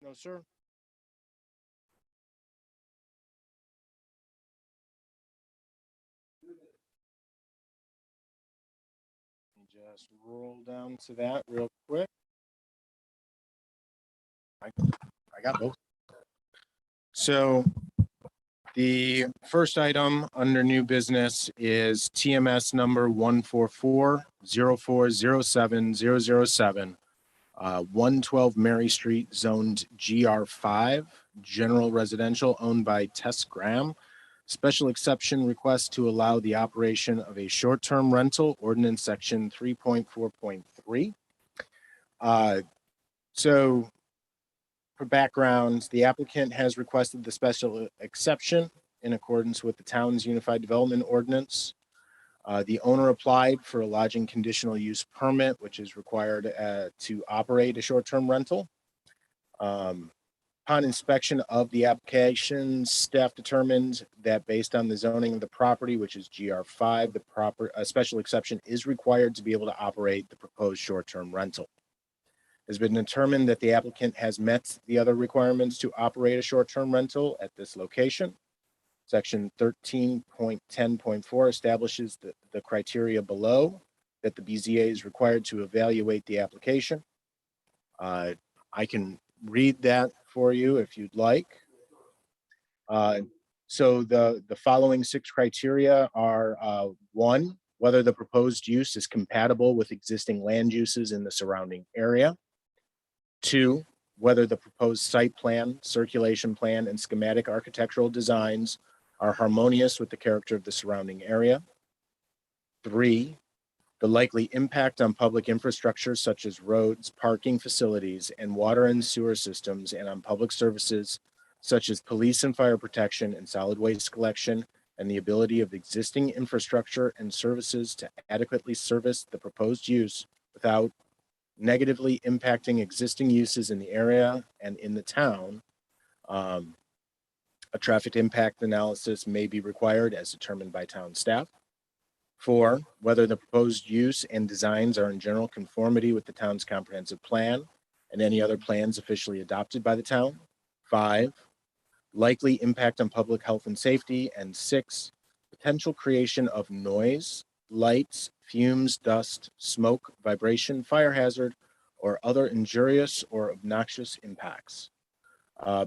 No, sir. Just roll down to that real quick. I got both. So the first item under new business is TMS number 144-0407-007, 112 Mary Street, zoned GR5, general residential, owned by Tess Graham. Special exception request to allow the operation of a short-term rental, ordinance section 3.4.3. So for background, the applicant has requested the special exception in accordance with the town's Unified Development Ordinance. The owner applied for a lodging conditional use permit, which is required to operate a short-term rental. Upon inspection of the application, staff determined that based on the zoning of the property, which is GR5, a special exception is required to be able to operate the proposed short-term rental. It has been determined that the applicant has met the other requirements to operate a short-term rental at this location. Section 13.10.4 establishes the criteria below that the BZA is required to evaluate the application. I can read that for you if you'd like. So the following 6 criteria are 1, whether the proposed use is compatible with existing land uses in the surrounding area. 2, whether the proposed site plan, circulation plan, and schematic architectural designs are harmonious with the character of the surrounding area. 3, the likely impact on public infrastructure such as roads, parking facilities, and water and sewer systems, and on public services such as police and fire protection and solid waste collection, and the ability of existing infrastructure and services to adequately service the proposed use without negatively impacting existing uses in the area and in the town. A traffic impact analysis may be required as determined by town staff. 4, whether the proposed use and designs are in general conformity with the town's comprehensive plan and any other plans officially adopted by the town. 5, likely impact on public health and safety. And 6, potential creation of noise, lights, fumes, dust, smoke, vibration, fire hazard, or other injurious or obnoxious impacts.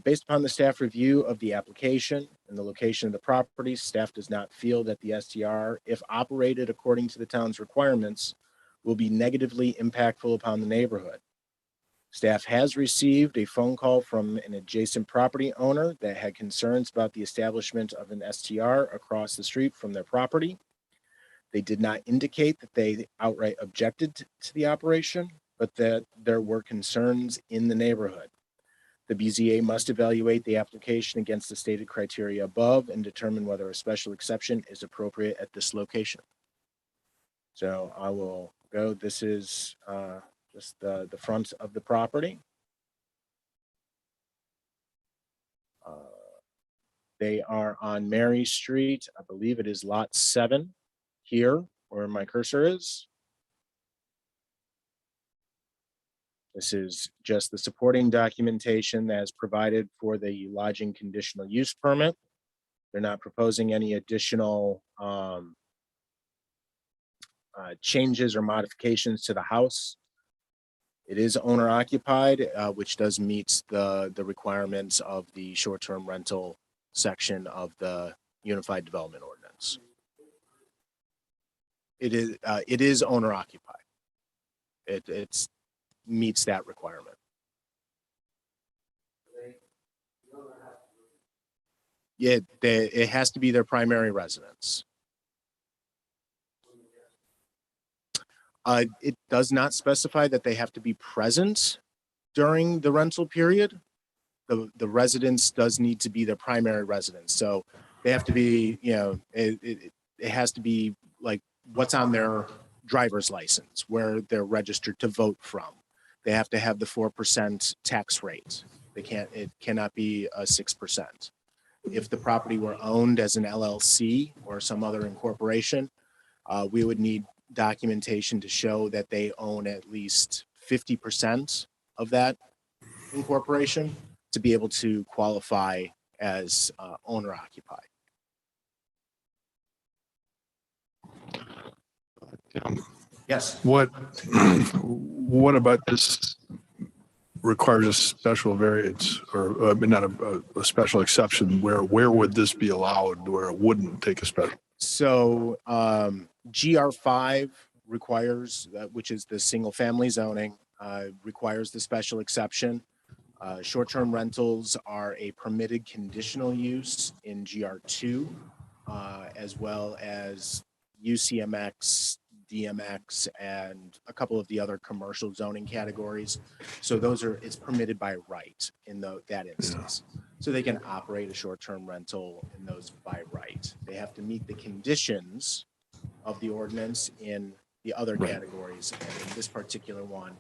Based upon the staff review of the application and the location of the property, staff does not feel that the STR, if operated according to the town's requirements, will be negatively impactful upon the neighborhood. Staff has received a phone call from an adjacent property owner that had concerns about the establishment of an STR across the street from their property. They did not indicate that they outright objected to the operation, but that there were concerns in the neighborhood. The BZA must evaluate the application against the stated criteria above and determine whether a special exception is appropriate at this location. So I will go. This is just the front of the property. They are on Mary Street. I believe it is lot 7 here where my cursor is. This is just the supporting documentation that is provided for the lodging conditional use permit. They're not proposing any additional changes or modifications to the house. It is owner occupied, which does meet the requirements of the short-term rental section of the Unified Development Ordinance. It is owner occupied. It's meets that requirement. Yeah, it has to be their primary residence. It does not specify that they have to be present during the rental period. The residence does need to be their primary residence. So they have to be, it has to be like what's on their driver's license, where they're registered to vote from. They have to have the 4% tax rate. It cannot be a 6%. If the property were owned as an LLC or some other incorporation, we would need documentation to show that they own at least 50% of that incorporation. to be able to qualify as owner occupied. Yes. What about this requires a special variance or not a special exception? Where would this be allowed where it wouldn't take a special? So GR5 requires, which is the single family zoning, requires the special exception. Short-term rentals are a permitted conditional use in GR2, as well as UCMX, DMX, and a couple of the other commercial zoning categories. So it's permitted by right in that instance. Yeah. So they can operate a short-term rental in those by right. They have to meet the conditions of the ordinance in the other categories. And in this particular one,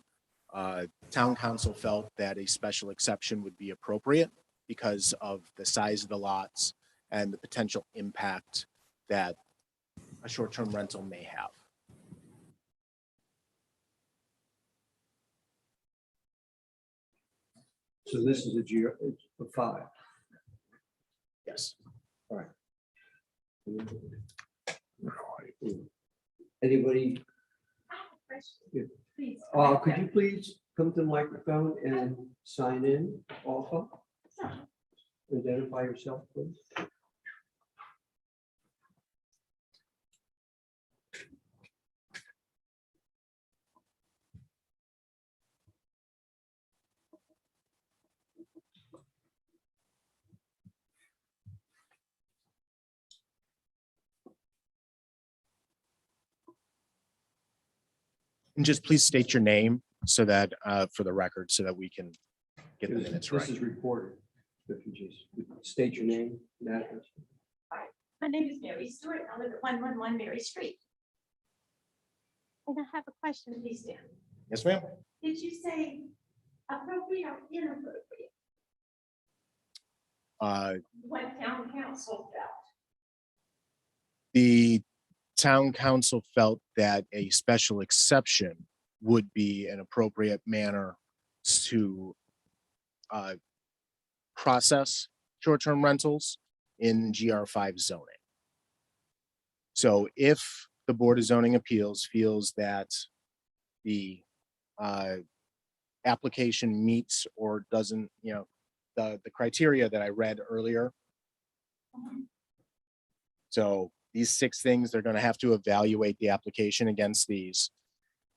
town council felt that a special exception would be appropriate because of the size of the lots and the potential impact that a short-term rental may have. So this is a 5. Yes. All right. Anybody? Please. Could you please come to the microphone and sign in also? Identify yourself, please. And just please state your name so that for the record, so that we can get the minutes right. This is recorded. If you just state your name and address. Hi, my name is Mary Stewart. I live at 111 Mary Street. And I have a question, please, Dan. Yes, ma'am. Did you say appropriate or inappropriate? What town council felt? The town council felt that a special exception would be an appropriate manner to process short-term rentals in GR5 zoning. So if the Board of Zoning Appeals feels that the application meets or doesn't, the criteria that I read earlier. So these 6 things, they're going to have to evaluate the application against these.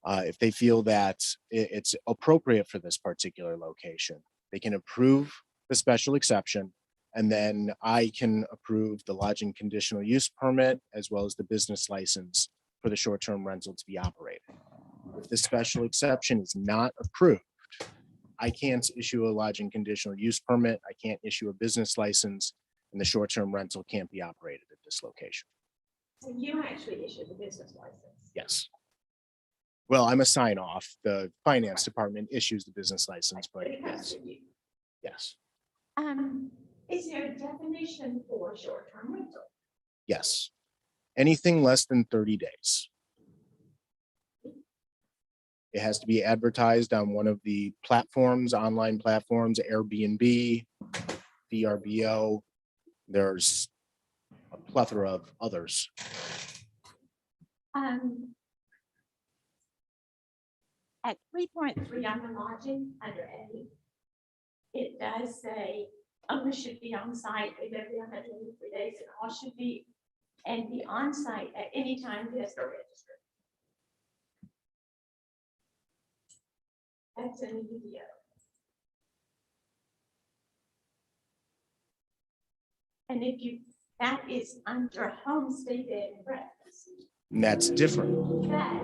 If they feel that it's appropriate for this particular location, they can approve the special exception, and then I can approve the lodging conditional use permit as well as the business license for the short-term rental to be operated. If the special exception is not approved, I can't issue a lodging conditional use permit, I can't issue a business license, and the short-term rental can't be operated at this location. So you actually issued the business license? Yes. Well, I'm a sign-off. The finance department issues the business license, but yes. Yes. Is there a definition for short-term rental? Yes. Anything less than 30 days. It has to be advertised on one of the platforms, online platforms, Airbnb, VRBO. There's a plethora of others. At 3.3 on the lodging under A, it does say owners should be on site every 123 days and all should be on site at any time guests are registered. That's in the UDO. And that is under homestay bed and breakfast. And that's different. But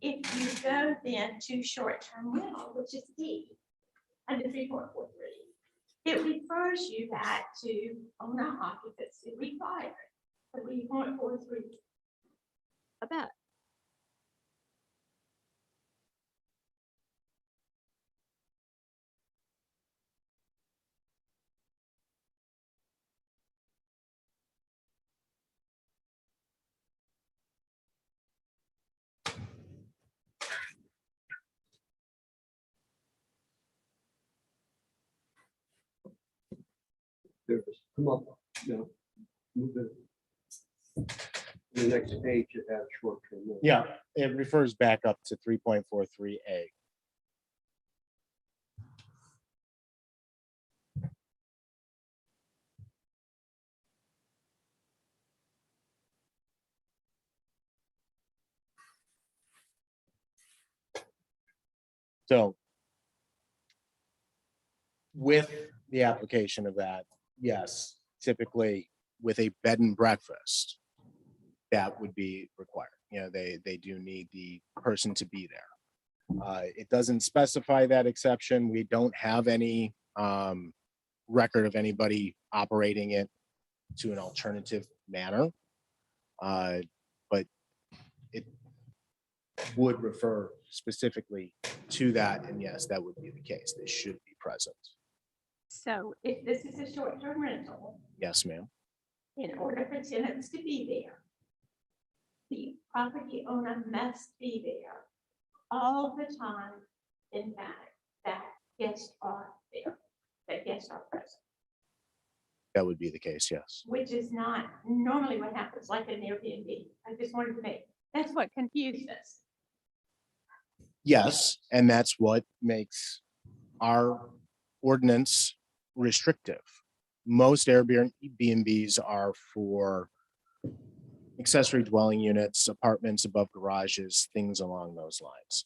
if you go then to short-term rental, which is D, under 3.43, it refers you back to owner occupancy required, 3.43 above. service. Come up, move it. The next page, it has short-term rental. Yeah, it refers back up to 3.43A. So with the application of that, yes, typically with a bed and breakfast, that would be required. They do need the person to be there. It doesn't specify that exception. We don't have any record of anybody operating it to an alternative manner. But it would refer specifically to that. And yes, that would be the case. They should be present. So if this is a short-term rental, Yes, ma'am. in order for tenants to be there, the property owner must be there all the time. In fact, that guests are there, that guests are present, That would be the case. Yes. which is not normally what happens like an Airbnb. I just wanted to make, that's what confused us. Yes. And that's what makes our ordinance restrictive. Most Airbnbs are for accessory dwelling units, apartments above garages, things along those lines.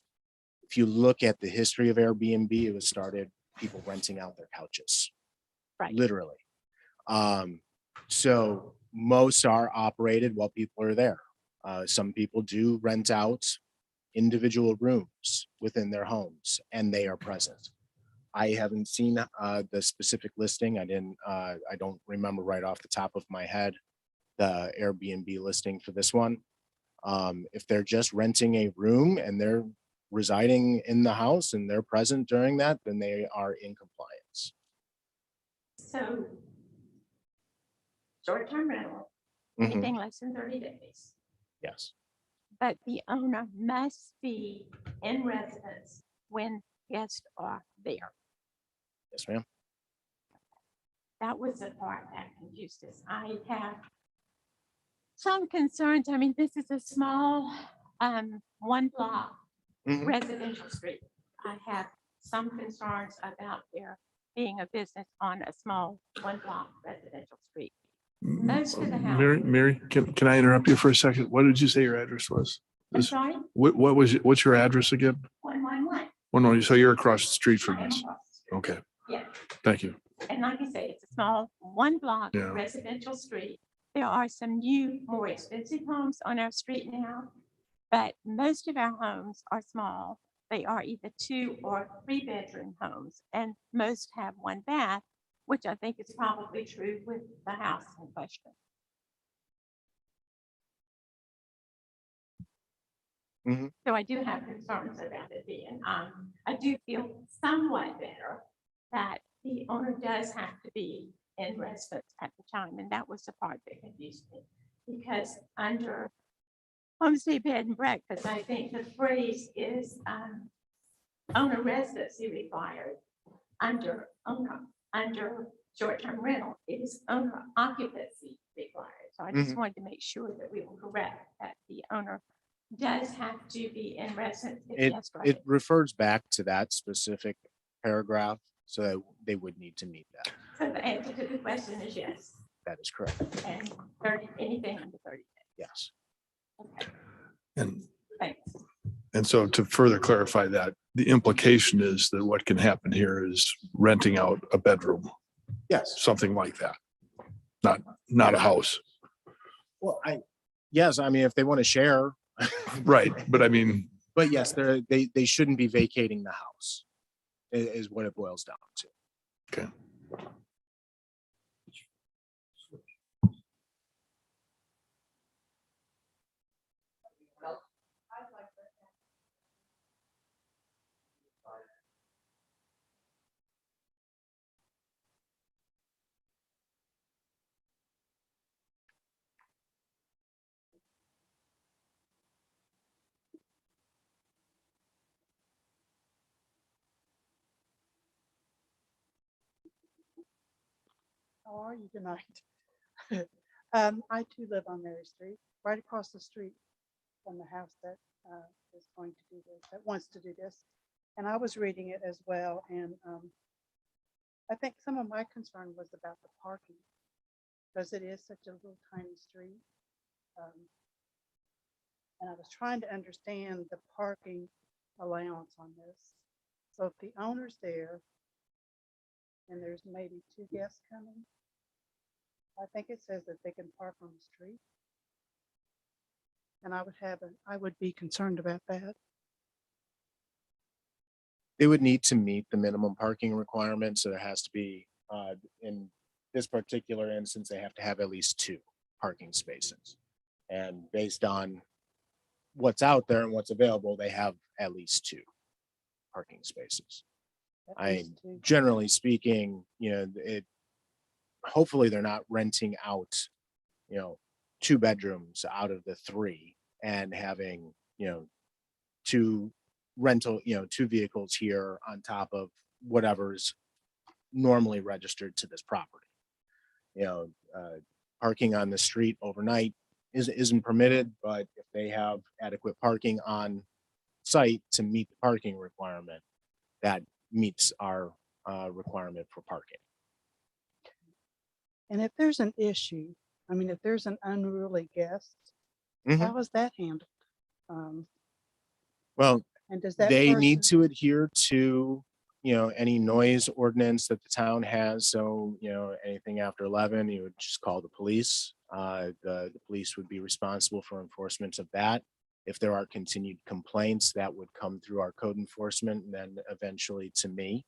If you look at the history of Airbnb, it was started people renting out their couches. Right. Literally. So most are operated while people are there. Some people do rent out individual rooms within their homes and they are present. I haven't seen the specific listing. I don't remember right off the top of my head the Airbnb listing for this one. If they're just renting a room and they're residing in the house and they're present during that, then they are in compliance. So short-term rental, Mhm. anything less than 30 days, Yes. but the owner must be in residence when guests are there. Yes, ma'am. That was the part that confused us. I have some concerns. I mean, this is a small, one block Mhm. residential street. I have some concerns about there being a business on a small one block residential street. Most of the Mary, can I interrupt you for a second? What did you say your address was? I'm sorry, What's your address again? 111. Oh, no, so you're across the street from I am this. across the street. Okay, Yeah, thank you. and like I say, it's a small one block Yeah. residential street. There are some new, more expensive homes on our street now, but most of our homes are small. They are either 2 or 3 bedroom homes, and most have 1 bath, which I think is probably true with the house in question. So I do have concerns about it being, I do feel somewhat better that the owner does have to be in residence at the time, and that was the part that confused me. Because under homestay bed and breakfast, I think the phrase is, owner residency required. Under short-term rental, it is owner occupancy required. So I just wanted to make sure that we were correct, that the owner does have to be in residence. if guests are It refers back to that specific paragraph, so that they would need to meet that. So the answer to the question is yes, That is correct. and 30, anything under 30 days. Yes. Okay, And, thanks. and so to further clarify that, the implication is that what can happen here is renting out a bedroom, Yes. something like that. Not a house. Well, yes, I mean, if they want to share, Right, but I mean, but yes, they shouldn't be vacating the house is what it boils down to. okay. How are you tonight? I too live on Mary Street, right across the street from the house that is going to do this, that wants to do this. And I was reading it as well, and I think some of my concern was about the parking, because it is such a little tiny street. Um, And I was trying to understand the parking allowance on this. So if the owner's there and there's maybe 2 guests coming, I think it says that they can park on the street. And I would be concerned about that. They would need to meet the minimum parking requirement, so there has to be, in this particular instance, they have to have at least 2 parking spaces. And based on what's out there and what's available, they have at least 2 parking spaces. At I least 2. generally speaking, hopefully they're not renting out, 2 bedrooms out of the 3 and having, 2 rental, 2 vehicles here on top of whatever's normally registered to this property. Parking on the street overnight isn't permitted, but if they have adequate parking on site to meet the parking requirement, that meets our requirement for parking. And if there's an issue, I mean, if there's an unruly guest, Mhm. how is that handled? Well, And does that they need person, to adhere to, any noise ordinance that the town has. So, anything after 11, you would just call the police. The police would be responsible for enforcement of that. If there are continued complaints, that would come through our code enforcement and then eventually to me.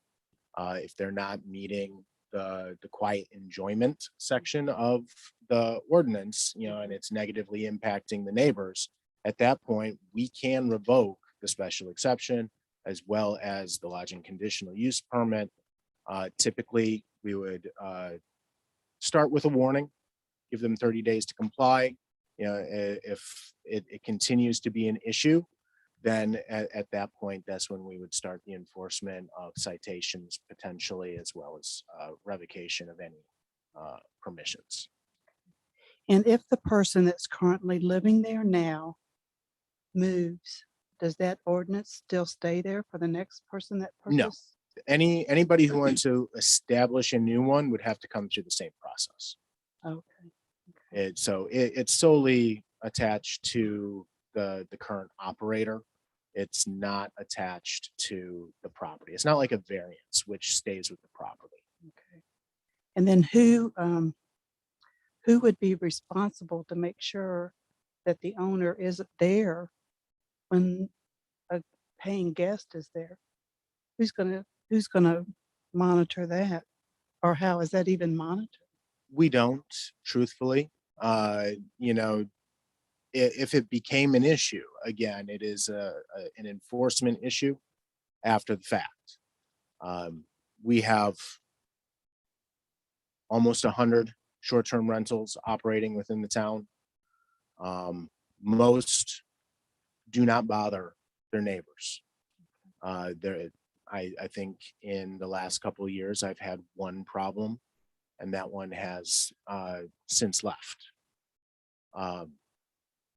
If they're not meeting the quiet enjoyment section of the ordinance, and it's negatively impacting the neighbors, at that point, we can revoke the special exception as well as the lodging conditional use permit. Typically, we would start with a warning, give them 30 days to comply. If it continues to be an issue, then at that point, that's when we would start the enforcement of citations potentially, as well as revocation of any permissions. and if the person that's currently living there now moves, does that ordinance still stay there for the next person that No. purchased? Anybody who wants to establish a new one would have to come through the same process. Okay. It's solely attached to the current operator. It's not attached to the property. It's not like a variance, which stays with the property. Okay. And then who would be responsible to make sure that the owner isn't there when a paying guest is there? Who's gonna monitor that? Or how is that even monitored? We don't, truthfully. If it became an issue, again, it is an enforcement issue after the fact. We have almost 100 short-term rentals operating within the town. Most do not bother their neighbors. I think in the last couple of years, I've had one problem, and that one has since left.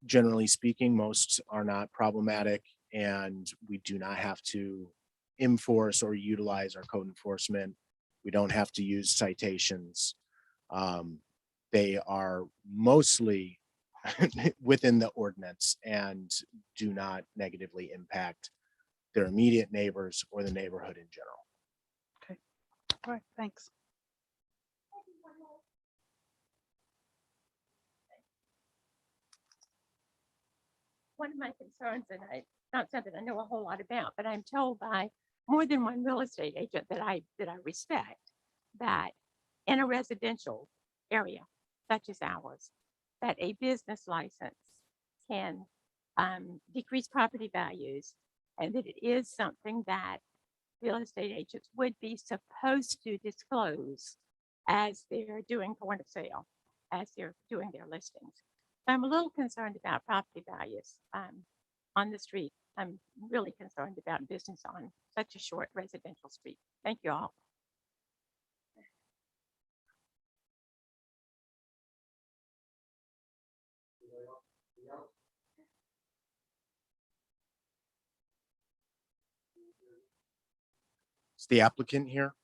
Generally speaking, most are not problematic, and we do not have to enforce or utilize our code enforcement. We don't have to use citations. They are mostly within the ordinance and do not negatively impact their immediate neighbors or the neighborhood in general. All right, thanks. One of my concerns, and not something I know a whole lot about, but I'm told by more than one real estate agent that I respect, that in a residential area such as ours, that a business license can decrease property values, and that it is something that real estate agents would be supposed to disclose as they're doing point of sale, as they're doing their listings. I'm a little concerned about property values on the street. I'm really concerned about business on such a short residential street. Thank you all. Is the applicant here?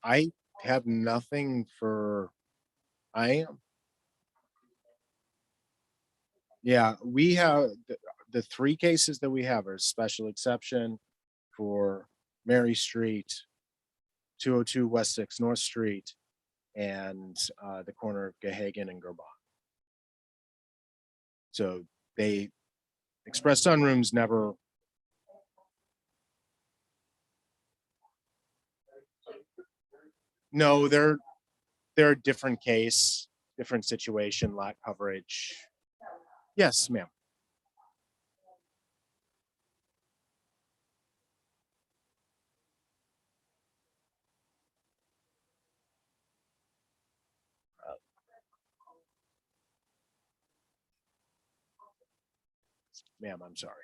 I have nothing for, I am. Yeah, we have, the three cases that we have are special exception for Mary Street, 202 West 6 North Street, and the corner of Gahagan and Gerbach. So they, express sunrooms never. No, they're a different case, different situation, lot coverage. Yes, ma'am. Ma'am, I'm sorry.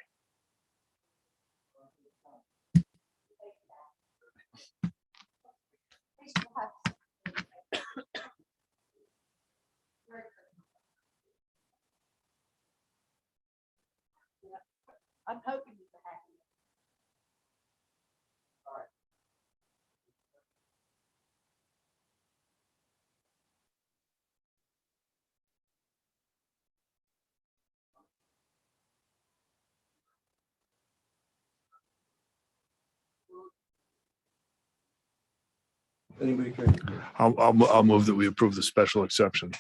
I'm hoping you can happy. Anybody care? I'll move that we approve the special exception.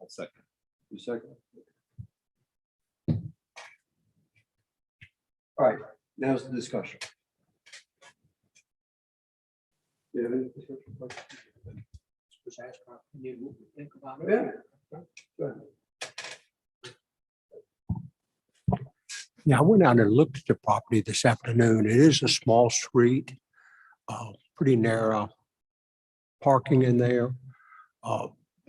I'll second. You second? All right, now's the discussion. Do you have any discussion? Just ask our opinion, what we think about it. Yeah. Go ahead. Yeah, I went out and looked at the property this afternoon. It is a small street, pretty narrow parking in there.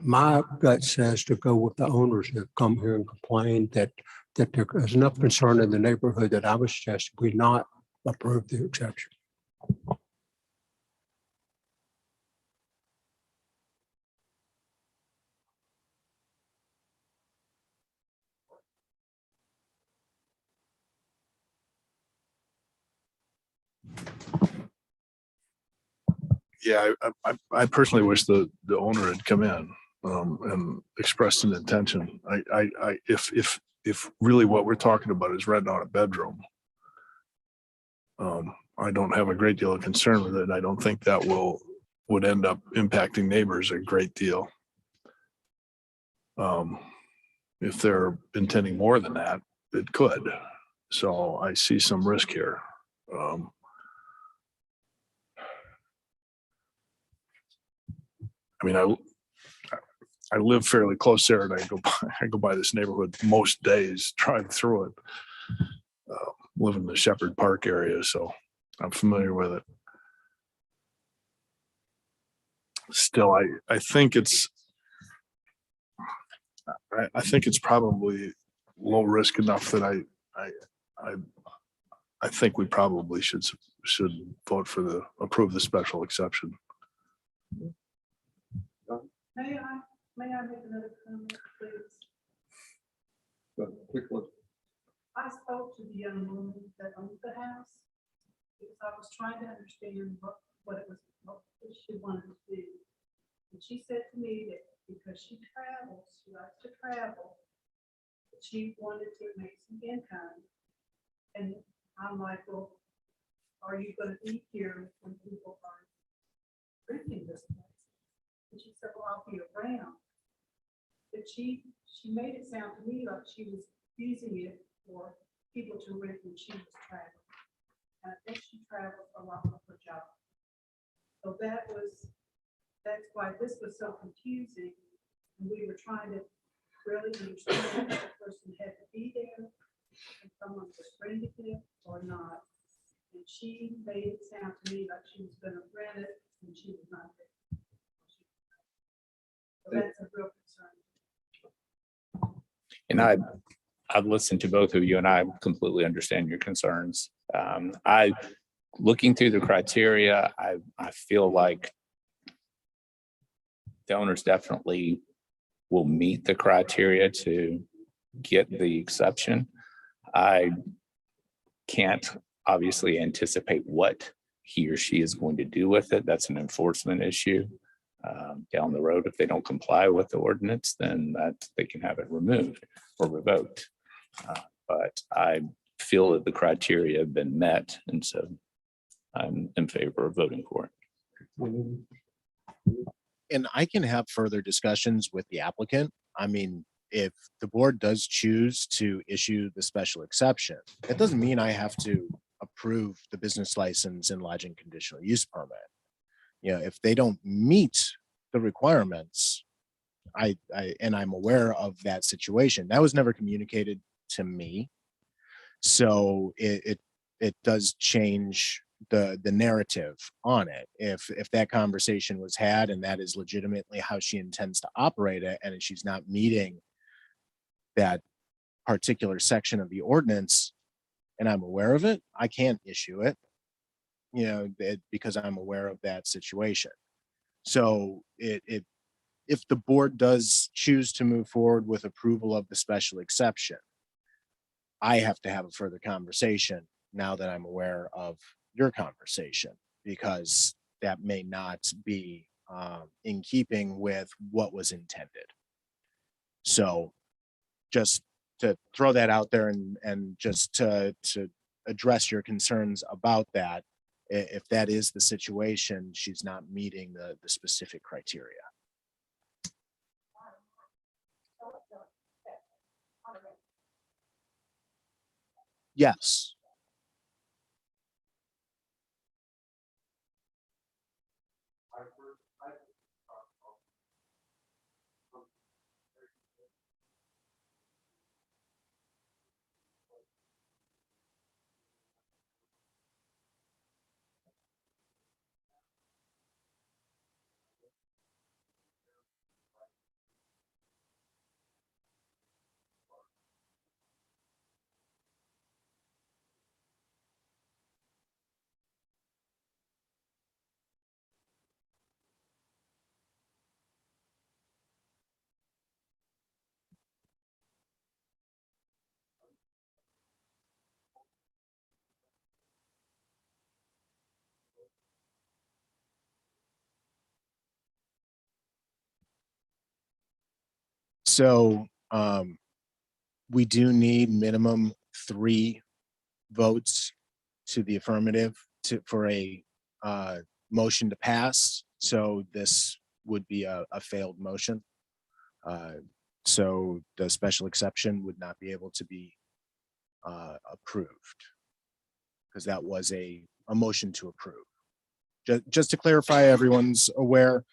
My gut says to go with the owners that have come here and complained that there is enough concern in the neighborhood that I would suggest we not approve the exception. Yeah, I personally wish the owner had come in and expressed an intention. If really what we're talking about is renting out a bedroom, I don't have a great deal of concern with it. I don't think that would end up impacting neighbors a great deal. If they're intending more than that, it could. So I see some risk here. I mean, I live fairly close there, and I go by this neighborhood most days, drive through it. Live in the Shepherd Park area, so I'm familiar with it. Still, I think it's probably low risk enough that I think we probably should vote for approve the special exception. May I make another comment, please? Go ahead. Quick one. I spoke to the young woman that owned the house because I was trying to understand what she wanted to do. And she said to me that because she travels, she likes to travel, that she wanted to make some income. And I'm like, well, are you going to be here when people are renting this place? And she said, well, I'll be around. But she made it sound to me like she was using it for people to rent when she was traveling. And I think she travels a lot with her job. So that's why this was so confusing. And we were trying to really understand if the person had to be there if someone was renting it or not. And she made it sound to me like she was gonna rent it and she was not. So that's a real concern. And I've listened to both of you and I completely understand your concerns. Looking through the criteria, I feel like the owners definitely will meet the criteria to get the exception. I can't obviously anticipate what he or she is going to do with it. That's an enforcement issue. Down the road, if they don't comply with the ordinance, then they can have it removed or revoked. But I feel that the criteria have been met, and so I'm in favor of voting for it. And I can have further discussions with the applicant. I mean, if the board does choose to issue the special exception, it doesn't mean I have to approve the business license and lodging conditional use permit. You know, if they don't meet the requirements, and I'm aware of that situation. That was never communicated to me. So it does change the narrative on it. If that conversation was had and that is legitimately how she intends to operate it, and she's not meeting that particular section of the ordinance, and I'm aware of it, I can't issue it, you know, because I'm aware of that situation. So if the board does choose to move forward with approval of the special exception, I have to have a further conversation now that I'm aware of your conversation, because that may not be in keeping with what was intended. So just to throw that out there and just to address your concerns about that, if that is the situation, she's not meeting the specific criteria. Yes. So we do need minimum 3 votes to the affirmative for a motion to pass. So this would be a failed motion. So the special exception would not be able to be approved, because that was a motion to approve. Just to clarify, everyone's aware.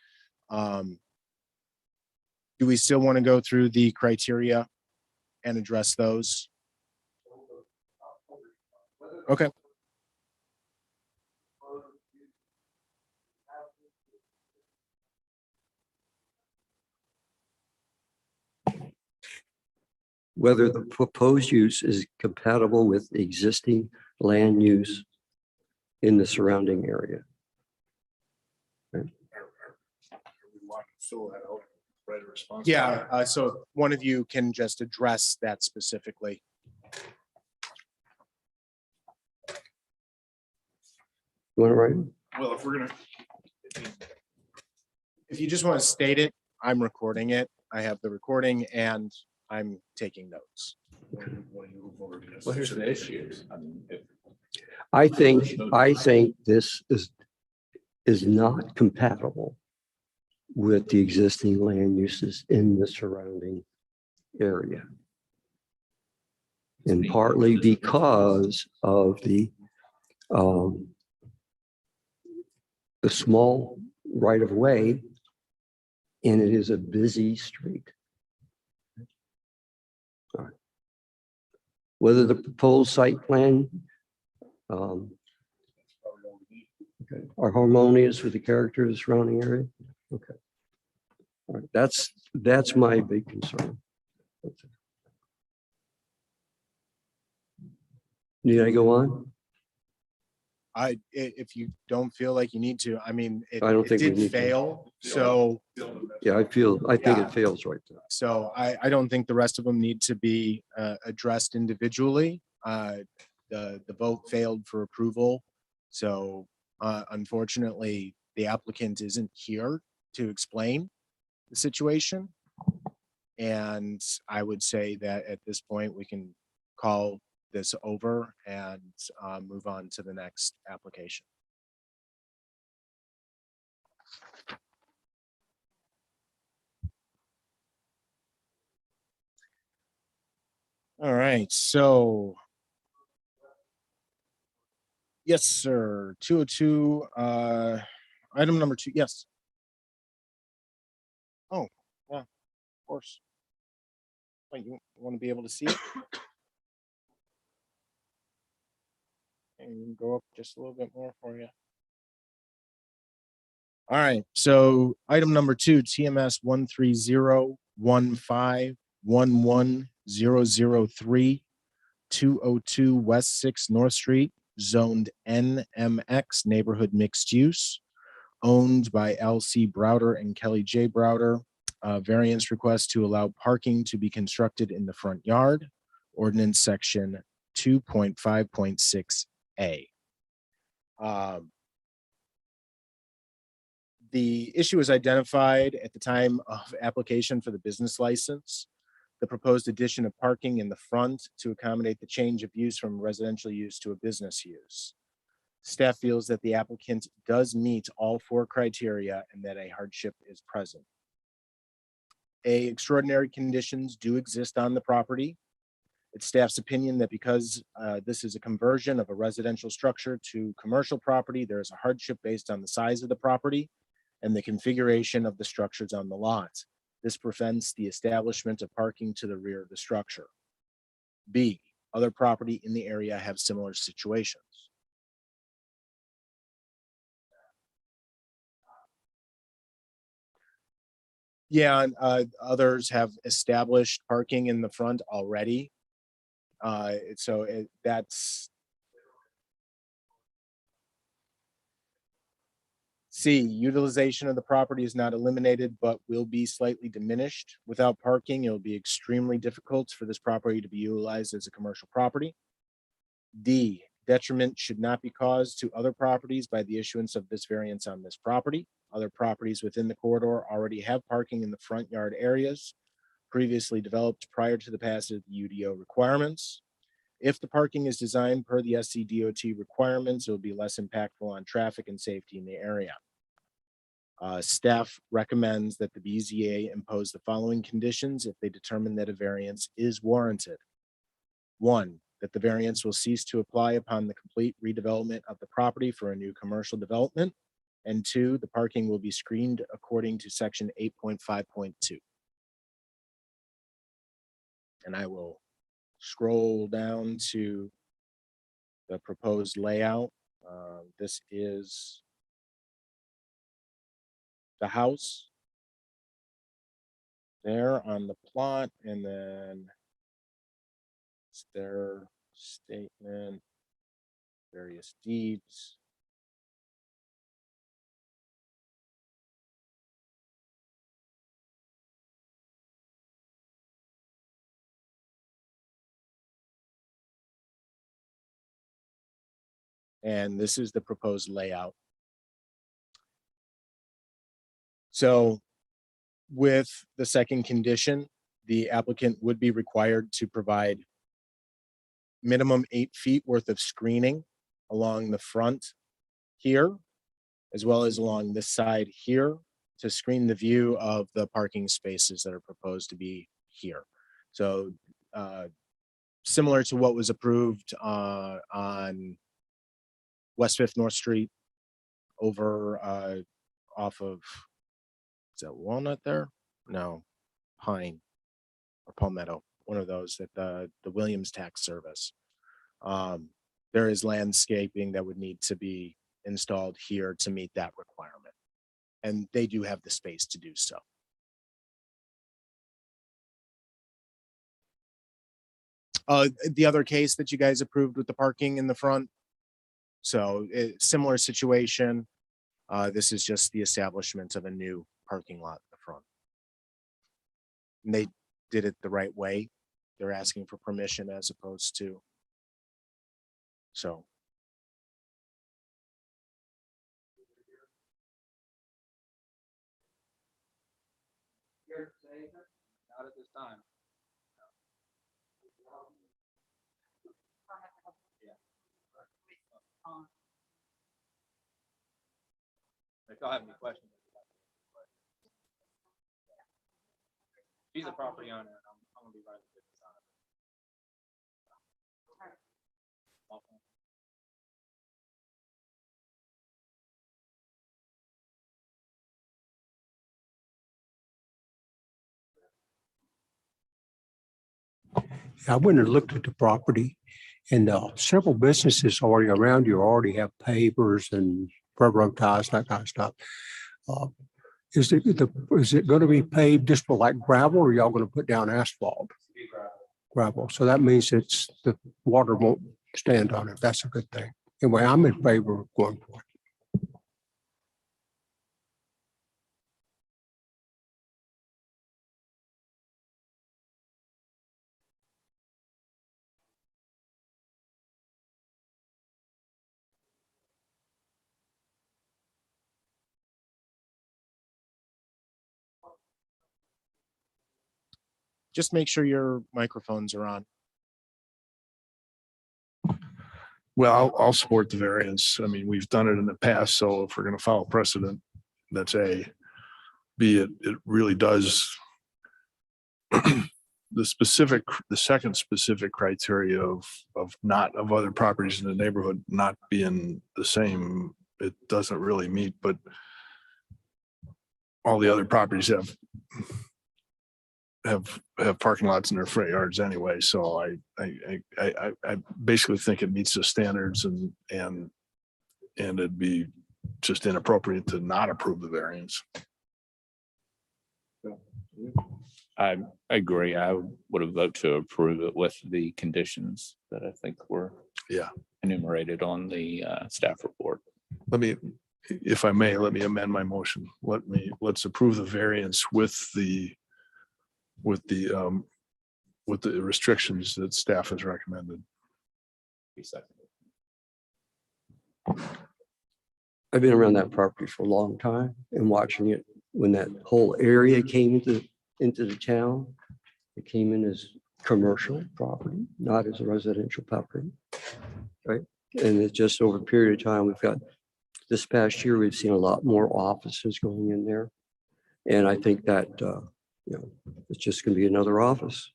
Do we still want to go through the criteria and address those? Okay. Whether the proposed use is compatible with existing land use in the surrounding area. Fill that out, write a response. Yeah, so one of you can just address that specifically. You want to write? Well, if we're gonna, If you just want to state it, I'm recording it. I have the recording and I'm taking notes. Well, here's the issue. I mean, I think this is not compatible with the existing land uses in the surrounding area. And partly because of the small right of way, and it is a busy street. whether the proposed site plan um, okay, are harmonious with the character of the surrounding area. Okay. All right, that's my big concern. Need I go on? If you don't feel like you need to, I mean, I don't it think we did need to. fail. So, Yeah, I think Yeah. it fails right there. so I don't think the rest of them need to be addressed individually. The vote failed for approval. So unfortunately, the applicant isn't here to explain the situation. And I would say that at this point, we can call this over and move on to the next application. All right, so. Yes, sir. 202, item number 2, yes. Oh, yeah, of course. Wait, you want to be able to see it? And you can go up just a little bit more for you. All right, so item number 2, TMS 1301511003202 West 6 North Street, zoned NMX neighborhood mixed use, owned by LC Browder and Kelly J. Browder. Variance request to allow parking to be constructed in the front yard. Ordinance section 2.5.6A. The issue was identified at the time of application for the business license. The proposed addition of parking in the front to accommodate the change of use from residential use to a business use. Staff feels that the applicant does meet all 4 criteria and that a hardship is present. Extraordinary conditions do exist on the property. It's staff's opinion that because this is a conversion of a residential structure to commercial property, there is a hardship based on the size of the property and the configuration of the structures on the lot. This prevents the establishment of parking to the rear of the structure. B, other property in the area have similar situations. Yeah, and others have established parking in the front already. That's C, utilization of the property is not eliminated, but will be slightly diminished. Without parking, it will be extremely difficult for this property to be utilized as a commercial property. D, detriment should not be caused to other properties by the issuance of this variance on this property. Other properties within the corridor already have parking in the front yard areas previously developed prior to the passage of the UDO requirements. If the parking is designed per the SCDOT requirements, it will be less impactful on traffic and safety in the area. Staff recommends that the BZA impose the following conditions if they determine that a variance is warranted. 1, that the variance will cease to apply upon the complete redevelopment of the property for a new commercial development. And 2, the parking will be screened according to section 8.5.2. And I will scroll down to the proposed layout. This is the house there on the plot, and then it's their statement, various deeds. And this is the proposed layout. So with the second condition, the applicant would be required to provide minimum 8 feet worth of screening along the front here, as well as along this side here, to screen the view of the parking spaces that are proposed to be here. So similar to what was approved on West 5th North Street over off of, is that Walnut there? No, Pine or Palmetto. one of those at the Williams Tax Service. There is landscaping that would need to be installed here to meet that requirement. And they do have the space to do so. The other case that you guys approved with the parking in the front. So similar situation. This is just the establishment of a new parking lot in the front. And they did it the right way. They're asking for permission as opposed to. So. Not at this time. If y'all have any questions. She's a property owner, and I'm gonna be running the business on it. I went and looked at the property, and several businesses already around you already have pavers and railroad ties, that kind of stuff. Is it going to be paved just for like gravel, or y'all going to put down asphalt? Gravel. So that means the water won't stand on it. That's a good thing. Anyway, I'm in favor of going for it. Just make sure your microphones are on. Well, I'll support the variance. I mean, we've done it in the past, so if we're going to follow precedent, that's A. B, it really does. The second specific criteria of other properties in the neighborhood not being the same, it doesn't really meet, but all the other properties have parking lots in their front yards anyway. So I basically think it meets the standards, and it'd be just inappropriate to not approve the variance. I agree. I would have voted to approve it with the conditions that I think were enumerated on the staff report. If I may, let me amend my motion. Let's approve the variance with the restrictions that staff has recommended. I've been around that property for a long time and watching it when that whole area came into the town. It came in as commercial property, not as a residential property. Right. And it's just over a period of time, this past year, we've seen a lot more offices going in there. And I think that, it's just going to be another office.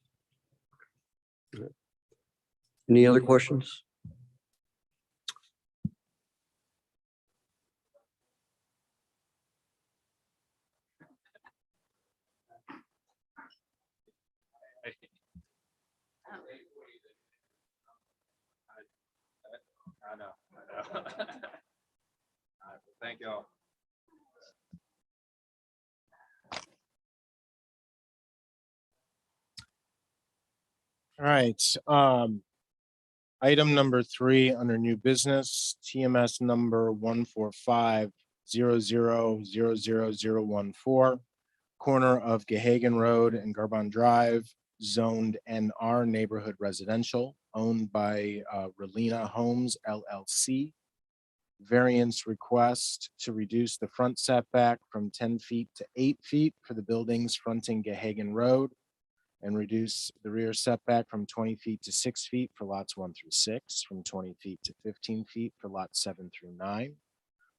Any other questions? I know. All right, thank y'all. All right. Item number 3 under new business, TMS number 14500000014, corner of Gehagen Road and Garbon Drive, zoned NR neighborhood residential, owned by Relina Homes LLC. Variance request to reduce the front setback from 10 feet to 8 feet for the buildings fronting Gehagen Road, and reduce the rear setback from 20 feet to 6 feet for lots 1 through 6, from 20 feet to 15 feet for lots 7 through 9,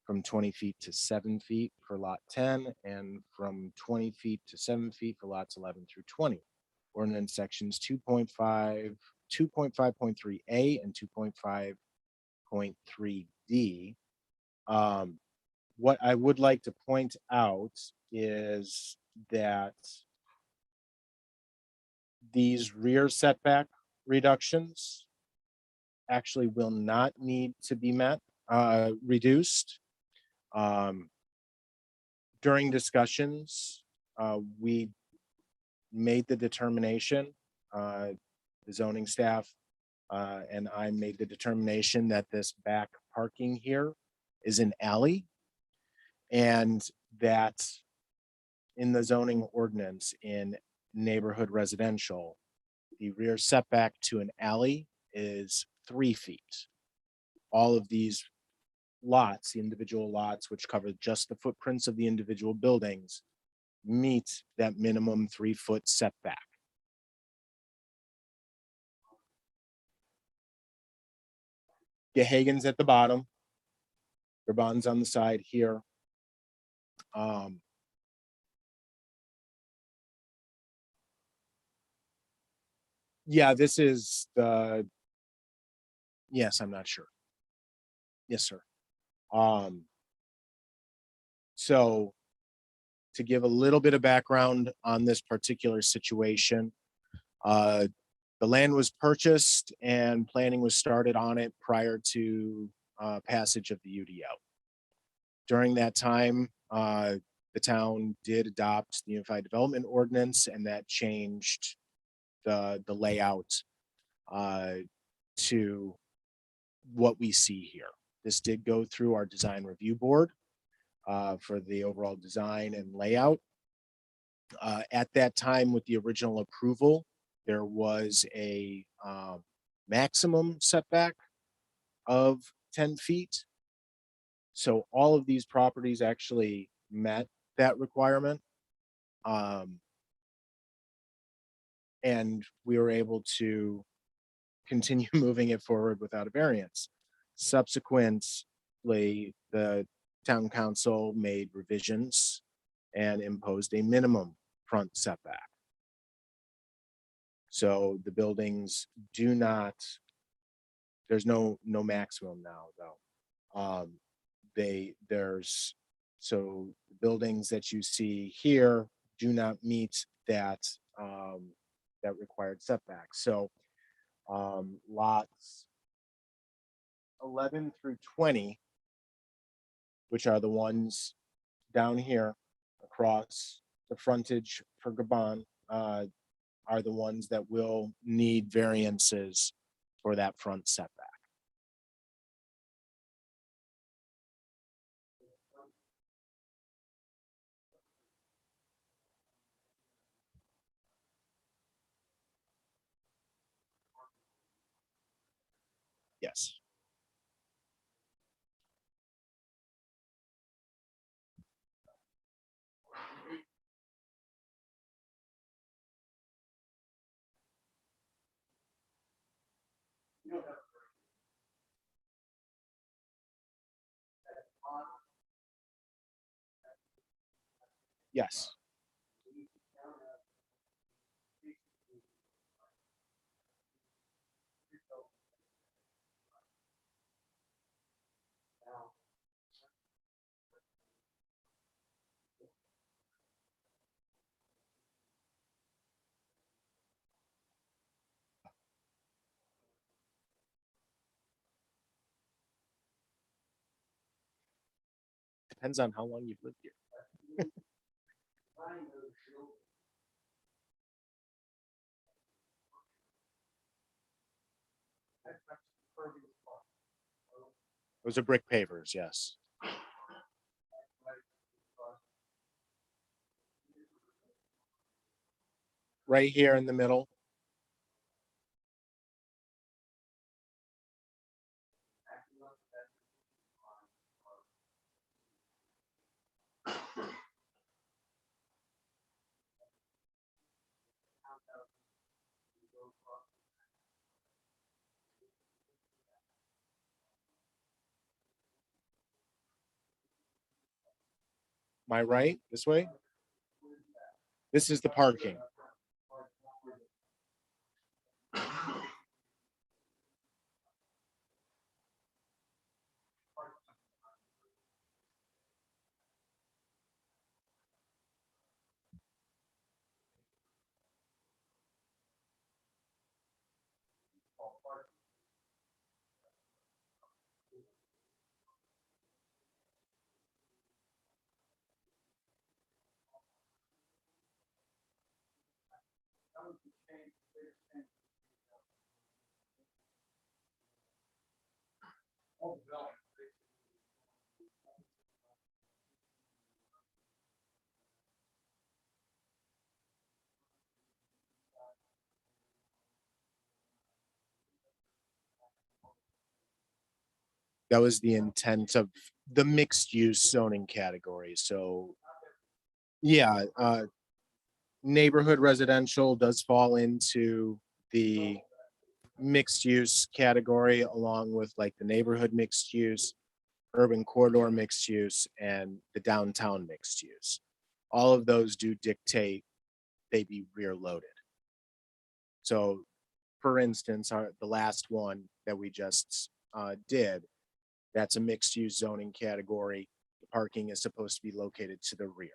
from 20 feet to 7 feet for lot 10, and from 20 feet to 7 feet for lots 11 through 20. Ordinance sections 2.5.3A and 2.5.3D. What I would like to point out is that these rear setback reductions actually will not need to be reduced. During discussions, we made the determination, the zoning staff and I made the determination that this back parking here is an alley, and that in the zoning ordinance in neighborhood residential, the rear setback to an alley is 3 feet. All of these lots, the individual lots, which cover just the footprints of the individual buildings, meet that minimum 3-foot setback. Gehagen's at the bottom. Gabon's on the side here. Yeah, this is the, yes, I'm not sure. Yes, sir. So to give a little bit of background on this particular situation, the land was purchased and planning was started on it prior to passage of the UDO. During that time, the town did adopt the Unified Development Ordinance, and that changed the layout to what we see here. This did go through our design review board for the overall design and layout. At that time, with the original approval, there was a maximum setback of 10 feet. So all of these properties actually met that requirement. And we were able to continue moving it forward without a variance. Subsequently, the town council made revisions and imposed a minimum front setback. So the buildings do not, there's no maximum now though. So the buildings that you see here do not meet that that required setback. So lots 11 through 20, which are the ones down here across the frontage for Gabon, are the ones that will need variances for that front setback. Yes. Yes. Depends on how long you've lived here. Those are brick pavers, yes. Right here in the middle. My right, this way. This is the parking. That was the intent of the mixed use zoning category. So yeah, neighborhood residential does fall into the mixed use category, along with like the neighborhood mixed use, urban corridor mixed use, and the downtown mixed use. All of those do dictate they be rear loaded. So for instance, the last one that we just did, that's a mixed use zoning category. The parking is supposed to be located to the rear.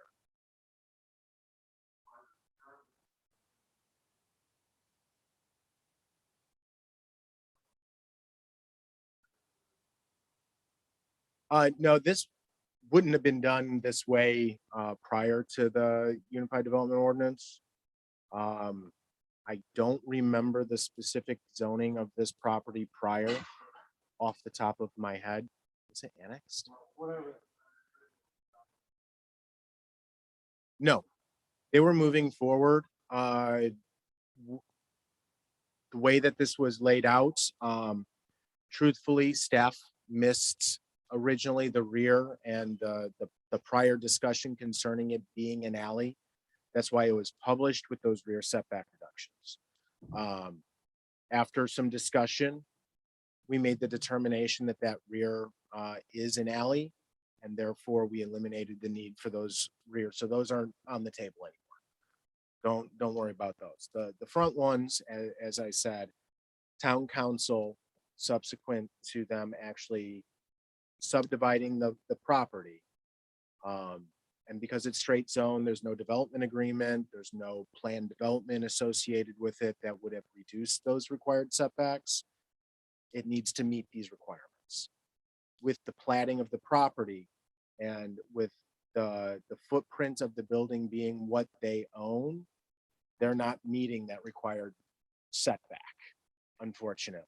No, this wouldn't have been done this way prior to the Unified Development Ordinance. I don't remember the specific zoning of this property prior off the top of my head. Is it annexed? No, they were moving forward. The way that this was laid out, truthfully, staff missed originally the rear and the prior discussion concerning it being an alley. That's why it was published with those rear setback reductions. After some discussion, we made the determination that that rear is an alley, and therefore we eliminated the need for those rear. So those aren't on the table anymore. Don't worry about those. The front ones, as I said, town council, subsequent to them actually subdividing the property. And because it's straight zone, there's no development agreement, there's no planned development associated with it that would have reduced those required setbacks. It needs to meet these requirements. With the platting of the property and with the footprint of the building being what they own, they're not meeting that required setback, unfortunately.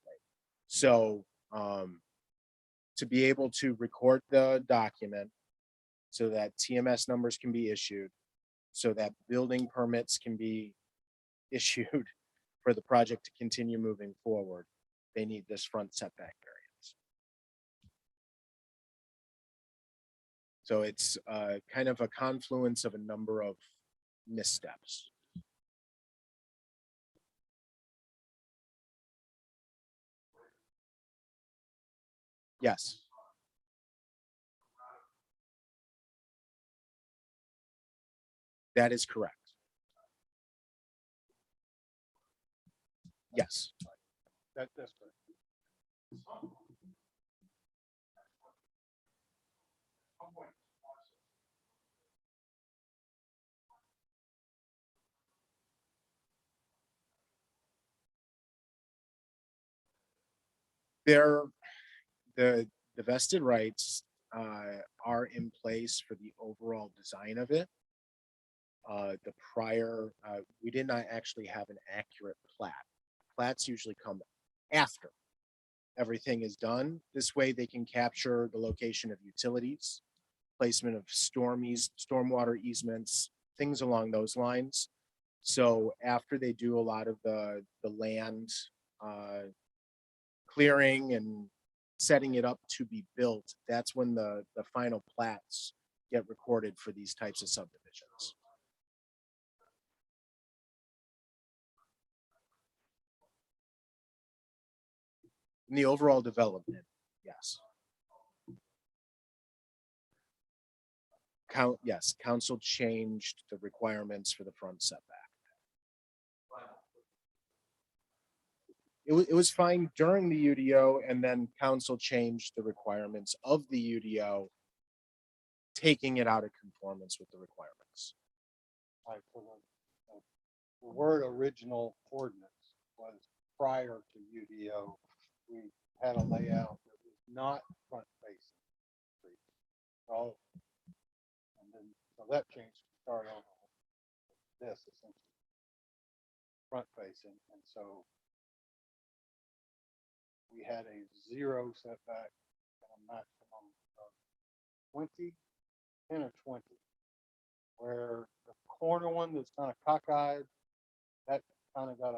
So to be able to record the document so that TMS numbers can be issued, so that building permits can be issued for the project to continue moving forward, they need this front setback variance. So it's kind of a confluence of a number of missteps. Yes. That is correct. Yes. That's correct. There, the vested rights are in place for the overall design of it. The prior, we did not actually have an accurate plat. Plats usually come after everything is done. This way they can capture the location of utilities, placement of stormwater easements, things along those lines. So after they do a lot of the land clearing and setting it up to be built, that's when the final plats get recorded for these types of subdivisions. In the overall development, yes. Yes, council changed the requirements for the front setback. It was fine during the UDO, and then council changed the requirements of the UDO, taking it out of conformance with the requirements. Like for the word original ordinance was prior to UDO. We had a layout that was not front facing street. So, and then so that changed to start on this essentially. front facing, and so we had a 0 setback and a maximum of 20, 10 or 20. Where the corner one that's kind of cockeyed, that kind of got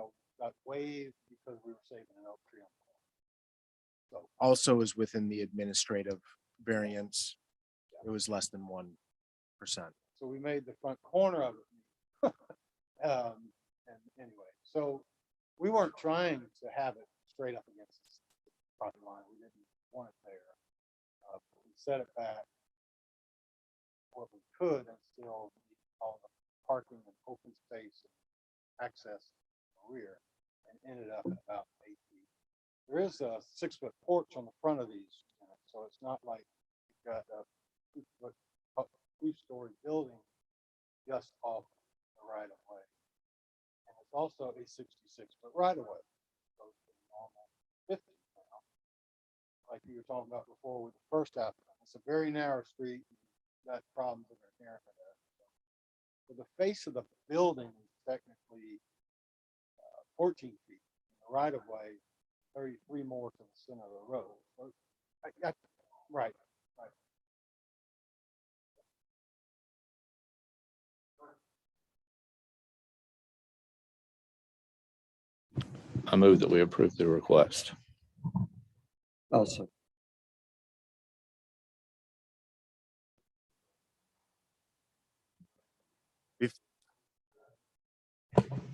waived because we were saving an oak tree on the corner. So Also is within the administrative variance. It was less than 1%. So we made the front corner of it. And anyway, so we weren't trying to have it straight up against the property line. We didn't want it there. We set it back what we could and still meet all the parking and open space and access in the rear, and ended up at about 8 feet. There is a 6-foot porch on the front of these, so it's not like you've got a 2-story building just off the right of way. And it's also a 66-foot right of way. So it's a normal 50 now. Like you were talking about before with the first applicant, it's a very narrow street. Got problems that are inherent in that. So the face of the building is technically 14 feet. The right of way, 33 more to the center of the road. So right. I move that we approve the request. Also,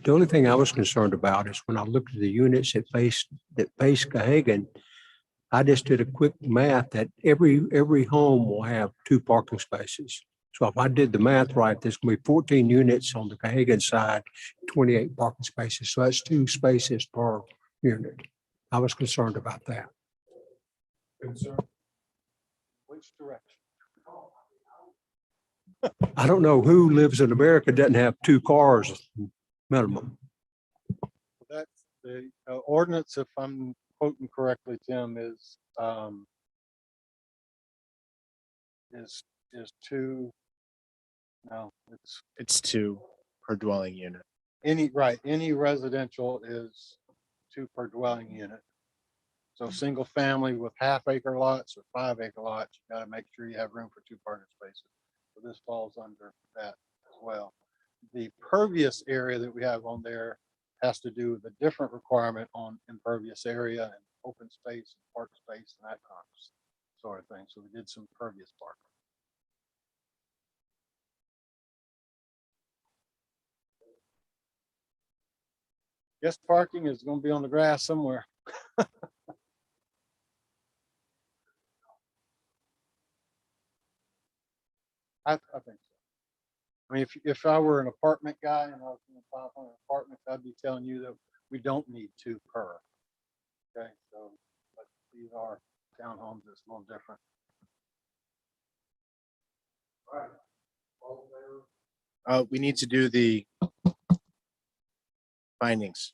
The only thing I was concerned about is when I looked at the units that face Cahagan, I just did a quick math that every home will have 2 parking spaces. So if I did the math right, there's gonna be 14 units on the Cahagan side, 28 parking spaces. So that's 2 spaces per unit. I was concerned about that. Which direction? I don't know who lives in America doesn't have 2 cars minimum. That's the ordinance, if I'm quoting correctly, Tim, is 2. No, It's 2 per dwelling unit. any residential is 2 per dwelling unit. So single family with half-acre lots or 5-acre lots, you got to make sure you have room for 2 parking spaces. So this falls under that as well. The pervious area that we have on there has to do with a different requirement on impervious area and open space and park space and that kind of sort of thing. So we did some pervious parking. Guest parking is going to be on the grass somewhere. I think so. I mean, if I were an apartment guy and I was in a 500 apartment, I'd be telling you that we don't need 2 per. Okay, so but these are townhomes. It's a little different. We need to do the findings.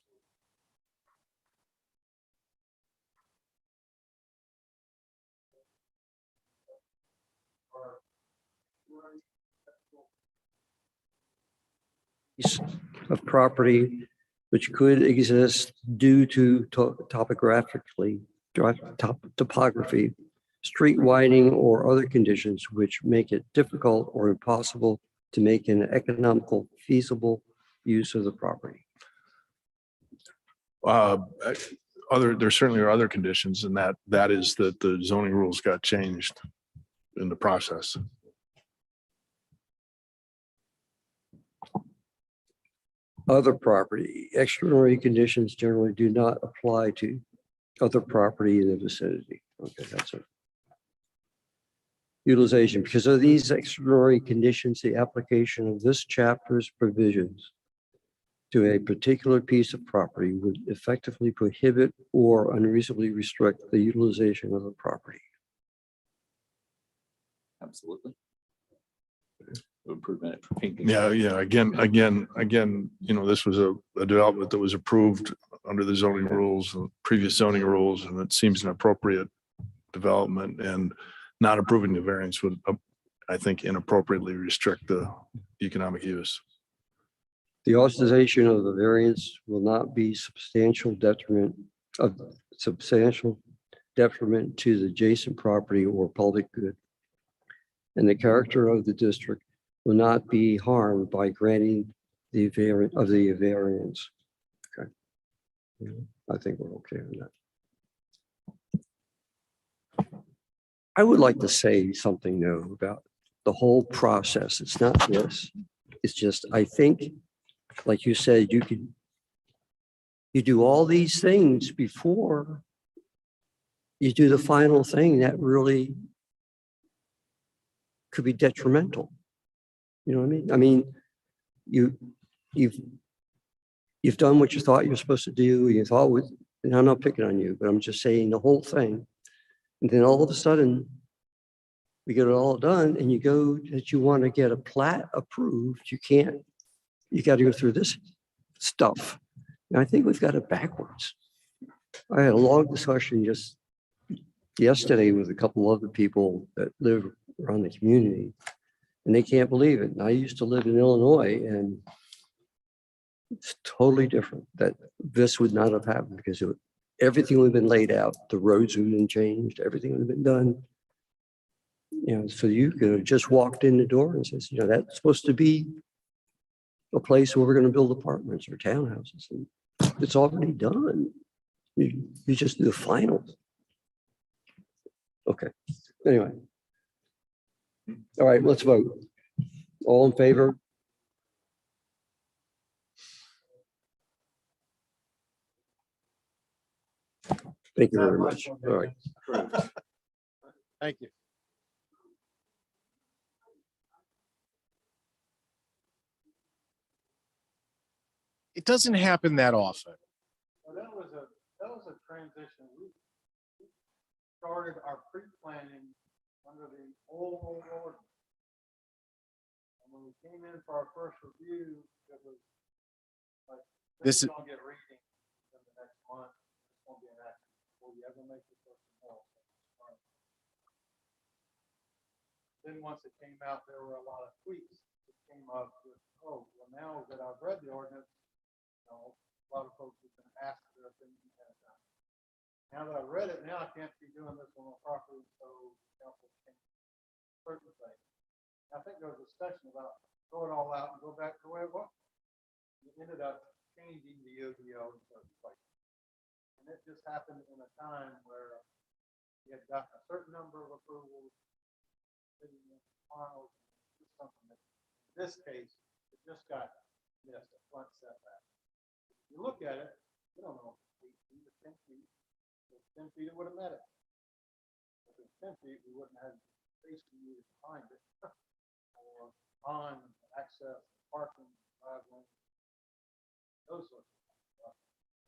of property which could exist due to topography, street widening, or other conditions which make it difficult or impossible to make an economical feasible use of the property. There certainly are other conditions, and that is that the zoning rules got changed in the process. Other property, extraordinary conditions generally do not apply to other property in the vicinity. Okay, that's it. Utilization, because of these extraordinary conditions, the application of this chapter's provisions to a particular piece of property would effectively prohibit or unreasonably restrict the utilization of the property. Absolutely. Improvement. Yeah. Again, this was a development that was approved under the zoning rules, previous zoning rules, and it seems an appropriate development, and not approving the variance would, I think, inappropriately restrict the economic use. The authorization of the variance will not be substantial detriment to the adjacent property or public good. And the character of the district will not be harmed by granting the variance. Okay. Yeah, I think we're okay on that. I would like to say something though about the whole process. It's not this. It's just, I think, like you said, you do all these things before you do the final thing that really could be detrimental. You know what I mean? I mean, you've done what you thought you were supposed to do. You thought was, and I'm not picking on you, but I'm just saying the whole thing. And then all of a sudden, we get it all done, and you go that you want to get a plat approved. You can't. You got to go through this stuff. And I think we've got it backwards. I had a long discussion just yesterday with a couple other people that live around the community, and they can't believe it. And I used to live in Illinois, and it's totally different. That this would not have happened because everything would have been laid out. The roads would have been changed. Everything would have been done. You know, so you could have just walked in the door and says, you know, that's supposed to be a place where we're going to build apartments or townhouses. And it's already done. You just do the finals. Okay. Anyway. All right, let's vote. All in favor? Thank you very much. All right. Thank you. It doesn't happen that often. Well, that was a transition. We started our pre-planning under the old order. And when we came in for our first review, it was like, This is- gonna get reading in the next month. It's gonna be an action before you ever make the first call. Then once it came out, there were a lot of tweaks that came up with, oh, well, now that I've read the ordinance, you know, a lot of folks have been asked their opinion ahead of time. Now that I've read it, now I can't be doing this on my property, so council can certain things. I think there was a discussion about throw it all out and go back to the way it was. You ended up changing the ODO in certain places. And it just happened in a time where you had gotten a certain number of approvals. Finals, something that, in this case, it just got missed, a front setback. If you look at it, you don't know, 8 feet or 10 feet. If 10 feet, it would have met it. If it's 10 feet, we wouldn't have space to use behind it. Or on access, parking, driveway, those sorts of things.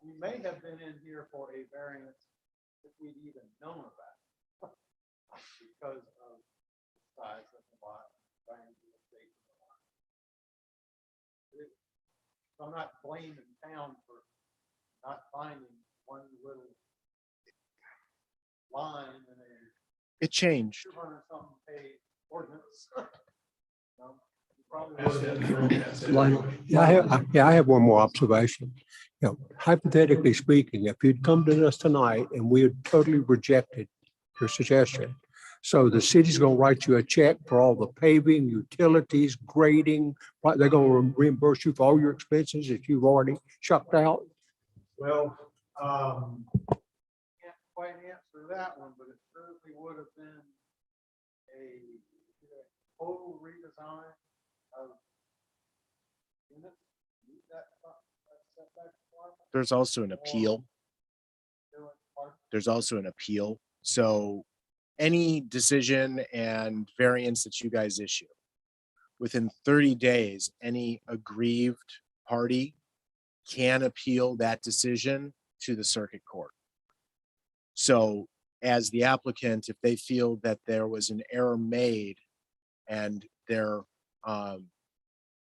We may have been in here for a variance if we'd even known about it. Because of the size of the lot, triangular shape of the lot. So I'm not blaming town for not finding one little line in a It changed. 200 something page ordinance. You probably Lionel? Yeah, I have one more observation. You know, hypothetically speaking, if you'd come to us tonight and we had totally rejected your suggestion, so the city's going to write you a check for all the paving, utilities, grading, right? They're going to reimburse you for all your expenses if you've already chucked out. Well, can't quite answer that one, but it certainly would have been a total redesign of units. Meet that setback requirement. There's also an appeal. There's also an appeal. So any decision and variance that you guys issue, within 30 days, any aggrieved party can appeal that decision to the circuit court. So as the applicant, if they feel that there was an error made and they're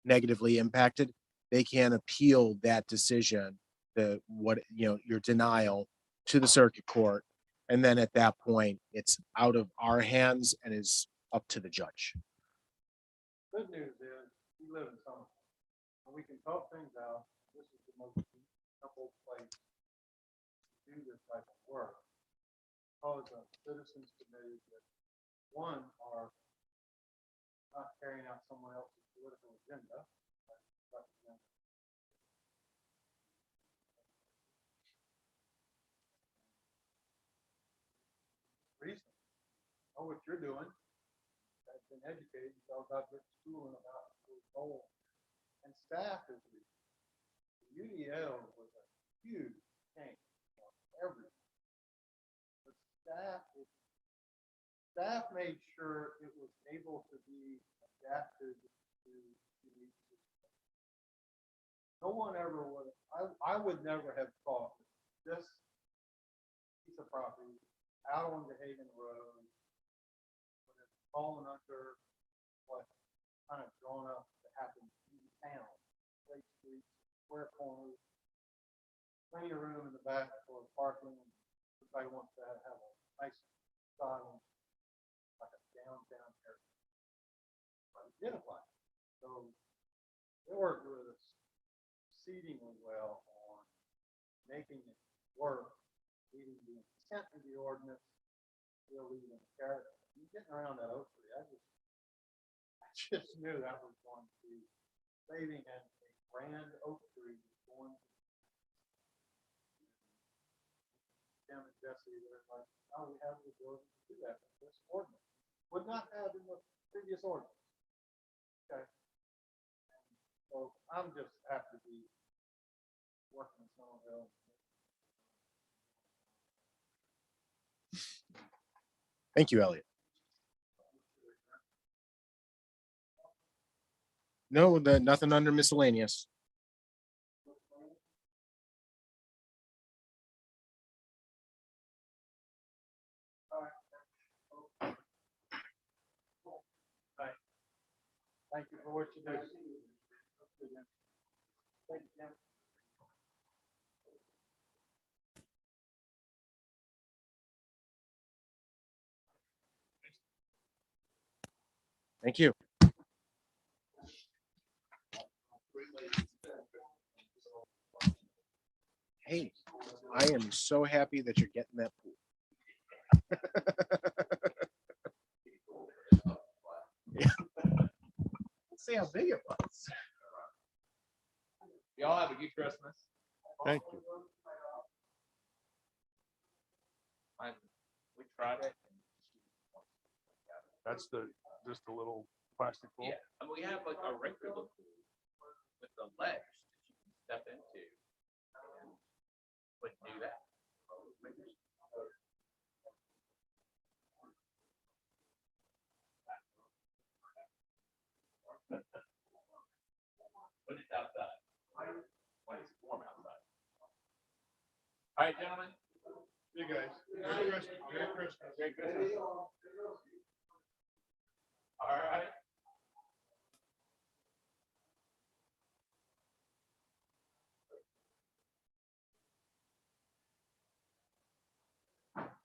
negatively impacted, they can appeal that decision, your denial, to the circuit court. And then at that point, it's out of our hands and is up to the judge. Good news is, we live in Summerville. and we can talk things out. This is the most simple place to do this type of work. Cause of citizens committees that, one, are not carrying out someone else's political agenda. Reason, know what you're doing. I've been educated, you all got good schooling about the goal. And staff is reason. The UDO was a huge change for everything. But staff made sure it was able to be adapted to unique situations. No one ever would, I would never have thought this piece of property out on the Hagen Road would have fallen under what kind of drawn up to happen in town. Great streets, square corners, plenty of room in the back for parking. Everybody wants to have a nice style, like a downtown area. Identify. So they worked with us exceedingly well on making it work, leading the intent of the ordinance, still leading the character. Getting around that oak tree, I just knew that was going to be saving a grand oak tree going to Tim and Jesse, they're like, oh, we have the ability to do that in this ordinance. Would not have in the previous ordinance. Okay. And so I'm just happy to be working with Somerville. Thank you, Elliot. No, nothing under miscellaneous. Thank you for what you do. Thank you, Tim. Thank you. Hey, I am so happy that you're getting that pool. Let's see how big it was. Y'all have a good Christmas. Thank you. We tried it. That's just a little plastic bowl. Yeah, and we have like a regular pool with the ledge that you can step into. And wouldn't do that. When it's outside. When it's warm outside. All right, gentlemen. You guys. Merry Christmas. Merry Christmas. Merry Christmas. All right.